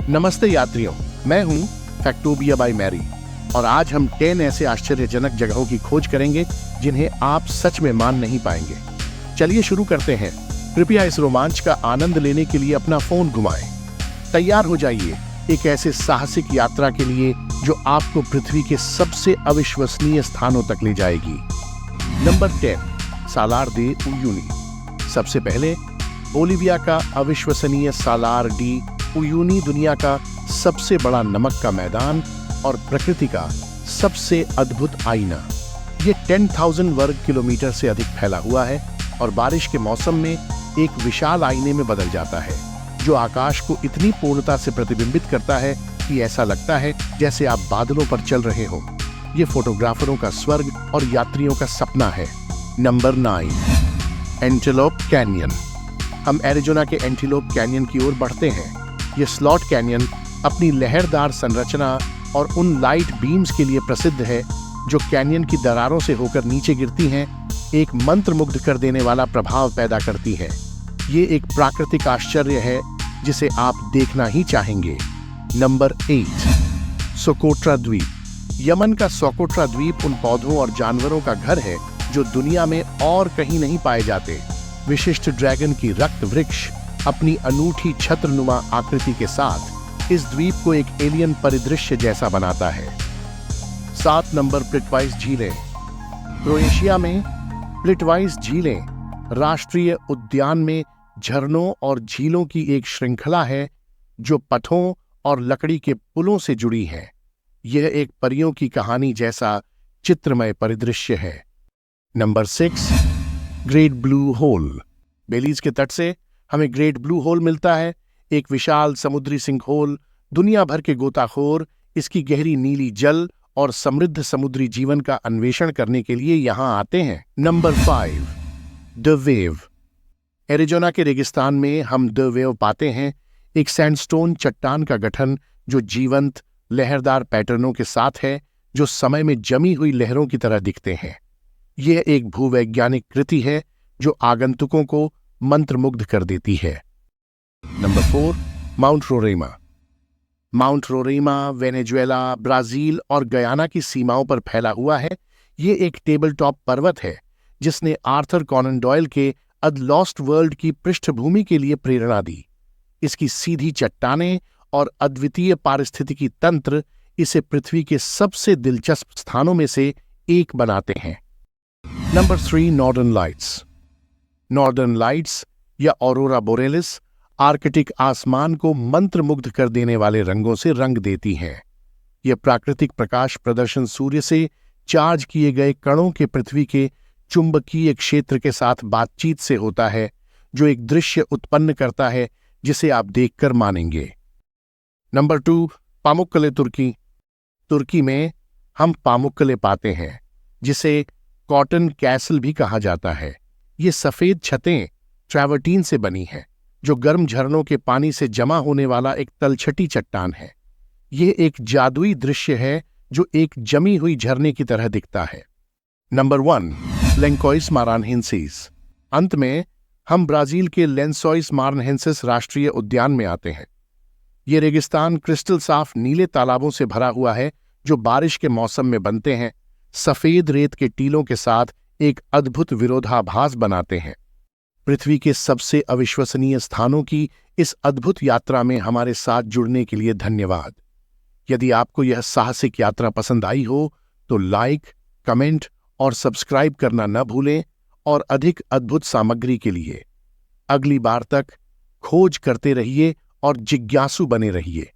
नमस्ते यात्रियों, मैं हूं फैक्टोबिया बाय मैरी और आज हम 10 ऐसे आश्चर्यजनक जगहों की खोज करेंगे जिन्हें आप सच में मान नहीं पाएंगे। चलिए शुरू करते हैं। कृपया इस रोमांच का आनंद लेने के लिए अपना फोन घुमाएं। तैयार हो जाइए एक ऐसे साहसिक यात्रा के लिए जो आपको पृथ्वी के सबसे अविश्वसनीय स्थानों तक ले जाएगी। नंबर 10, सालार दे उयुनी। सबसे पहले बोलिविया का अविश्वसनीय सालार डी उयुनी दुनिया का सबसे बड़ा नमक का मैदान और प्रकृति का सबसे अद्भुत आईना। ये 10,000 वर्ग किलोमीटर से अधिक फैला हुआ है और बारिश के मौसम में एक विशाल आईने में बदल जाता है जो आकाश को इतनी पूर्णता से प्रतिबिंबित करता है कि ऐसा लगता है जैसे आप बादलों पर चल रहे हो। ये फोटोग्राफरों का स्वर्ग और यात्रियों का सपना है। Number 9, antelope canyon. हम एरिज़ोना के एंटीलोप कैनियन की ओर बढ़ते हैं। ये स्लॉट कैनियन अपनी लहरदार संरचना और उन लाइट बीम्स के लिए प्रसिद्ध है जो कैनियन की दरारों से होकर नीचे गिरती हैं, एक मंत्रमुग्ध कर देने वाला प्रभाव पैदा करती है। ये एक प्राकृतिक आश्चर्य है जिसे आप देखना ही चाहेंगे। नंबर 8, सोकोट्रा द्वीप। यमन का सोकोट्रा द्वीप उन पौधों और जानवरों का घर है जो दुनिया में और कहीं नहीं पाए जाते। विशिष्ट ड्रैगन की रक्त वृक्ष अपनी अनूठी छत्रनुमा आकृति के साथ इस द्वीप को एक एलियन परिदृश्य जैसा बनाता है। 7 नंबर, प्लिटवाइस झीलें। क्रोएशिया में प्लिटवाइस झीलें राष्ट्रीय उद्यान में झरनों और झीलों की एक श्रृंखला है जो पथों और लकड़ी के पुलों से जुड़ी है। यह एक परियों की कहानी जैसा चित्रमय परिदृश्य है। Number 6, great blue hole. Belize के तट से हमें ग्रेट ब्लू होल मिलता है, एक विशाल समुद्री सिंकहोल। दुनिया भर के गोताखोर इसकी गहरी नीली जल और समृद्ध समुद्री जीवन का अन्वेषण करने के लिए यहां आते हैं। Number 5, the wave. एरिज़ोना के रेगिस्तान में हम द वेव पाते हैं, एक सैंडस्टोन चट्टान का गठन जो जीवंत लहरदार पैटर्नों के साथ है जो समय में जमी हुई लहरों की तरह दिखते हैं। यह एक भूवैज्ञानिक कृति है जो आगंतुकों को मंत्रमुग्ध कर देती है। Number 4, mount Roraima. Mount Roraima Venezuela, Brazil और गयाना की सीमाओं पर फैला हुआ है। ये एक टेबल टॉप पर्वत है जिसने आर्थर कॉनन डॉयल के द लॉस्ट वर्ल्ड की पृष्ठभूमि के लिए प्रेरणा दी। इसकी सीधी चट्टानें और अद्वितीय पारिस्थितिकी तंत्र इसे पृथ्वी के सबसे दिलचस्प स्थानों में से एक बनाते हैं। Number 3, northern lights. Northern lights या ऑरोरा बोरेलिस आर्कटिक आसमान को मंत्रमुग्ध कर देने वाले रंगों से रंग देती हैं। यह प्राकृतिक प्रकाश प्रदर्शन सूर्य से चार्ज किए गए कणों के पृथ्वी के चुंबकीय क्षेत्र के साथ बातचीत से होता है जो एक दृश्य उत्पन्न करता है जिसे आप देखकर मानेंगे। नंबर 2, पामुक्कले तुर्की। तुर्की में हम पामुक्कले पाते हैं जिसे कॉटन कैसल भी कहा जाता है। ये सफेद छतें ट्रैवर्टीन से बनी हैं जो गर्म झरनों के पानी से जमा होने वाला एक तलछटी चट्टान है। ये एक जादुई दृश्य है जो एक जमी हुई झरने की तरह दिखता है। नंबर 1, लेंकोइस मारानहेंसिस। अंत में हम ब्राजील के लेंसोइस मारानहेंसिस राष्ट्रीय उद्यान में आते हैं। ये रेगिस्तान क्रिस्टल साफ नीले तालाबों से भरा हुआ है जो बारिश के मौसम में बनते हैं, सफेद रेत के टीलों के साथ एक अद्भुत विरोधाभास बनाते हैं। पृथ्वी के सबसे अविश्वसनीय स्थानों की इस अद्भुत यात्रा में हमारे साथ जुड़ने के लिए धन्यवाद। यदि आपको यह साहसिक यात्रा पसंद आई हो तो लाइक, कमेंट और सब्सक्राइब करना न भूलें और अधिक अद्भुत सामग्री के लिए अगली बार तक खोज करते रहिए और जिज्ञासु बने रहिए।